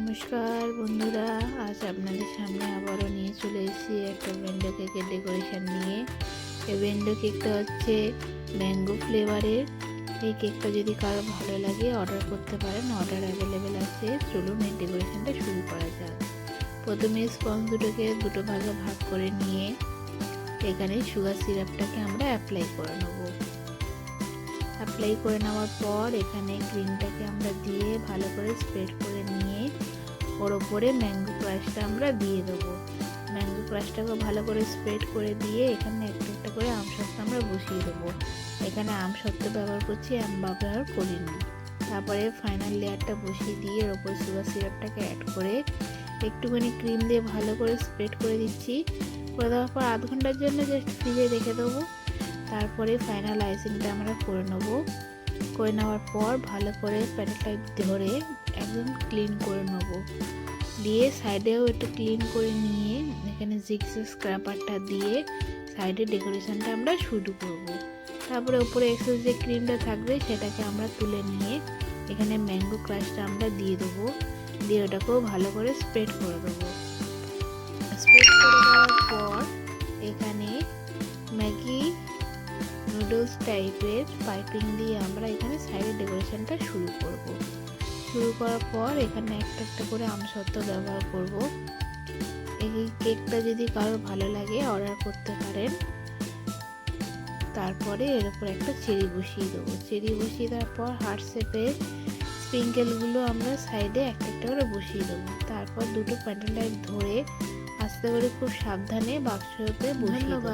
নমস্কার বন্ধুরা, আজ আপনাদের সামনে আবারও নিয়ে চলে এসেছি একটা ব্যান্ডো কেকের ডেকোরেশন নিয়ে। এই ব্যান্ডো কেকটা হচ্ছে ম্যাঙ্গো ফ্লেভারের। এই কেকটা যদি কারো ভালো লাগে অর্ডার করতে পারেন, অর্ডার অ্যাভেলেবেল আছে। চলুন এই ডেকোরেশনটা শুরু করা যাক। প্রথমে স্পঞ্জ দুটোকে দুটো ভাগে ভাগ করে নিয়ে এখানে সুগার সিরাপটাকে আমরা অ্যাপ্লাই করে নেব। অ্যাপ্লাই করে নেওয়ার পর এখানে ক্রিমটাকে আমরা দিয়ে ভালো করে স্প্রেড করে নিয়ে ওর ওপরে ম্যাঙ্গো ক্রাশটা আমরা দিয়ে দেবো। ম্যাঙ্গো ক্রাশটাকে ভালো করে স্প্রেড করে দিয়ে এখানে একটা একটা করে আমসত্ত্ব আমরা বসিয়ে দেবো। এখানে আমসত্ত্ব ব্যবহার করছি, আম ব্যবহার করিনি। তারপরে ফাইনাল লেয়ারটা বসিয়ে দিয়ে এর ওপর সুগার সিরাপটাকে অ্যাড করে একটুখানি ক্রিম দিয়ে ভালো করে স্প্রেড করে দিচ্ছি। করে দেওয়ার পর আধ ঘন্টার জন্য জাস্ট ফ্রিজে রেখে দেবো। তারপরে ফাইনাল আইসিংটা আমরা করে নেব। করে নেওয়ার পর ভালো করে প্যানেলটা ধরে একদম ক্লিন করে নেব। দিয়ে সাইডেও একটু ক্লিন করে নিয়ে এখানে জিগজ্যাগ স্ক্র্যাপারটা দিয়ে সাইডে ডেকোরেশনটা আমরা শুরু করব। তারপরে উপরে এক্সেস যে ক্রিমটা থাকবে সেটাকে আমরা তুলে নিয়ে এখানে ম্যাঙ্গো ক্রাশটা আমরা দিয়ে দেবো। দিয়ে ওটাকেও ভালো করে স্প্রেড করে দেবো। স্প্রেড করে দেওয়ার পর এখানে ম্যাগি নুডলস টাইপের পাইপিং দিয়ে আমরা এখানে সাইডে ডেকোরেশনটা শুরু করব। শুরু করার পর এখানে একটা একটা করে আমসত্ত্ব ব্যবহার করব। এই কেকটা যদি কারো ভালো লাগে অর্ডার করতে পারেন। তারপরে এর উপর একটা চেরি বসিয়ে দেবো। চেরি বসিয়ে দেওয়ার পর হার্ট শেপের স্প্রিঙ্কেলগুলো আমরা সাইডে একটা একটা করে বসিয়ে দেবো। তারপর দুটো প্যান্ডেল লাইট ধরে আস্তে করে খুব সাবধানে বাক্সতে বসিয়ে দেবো।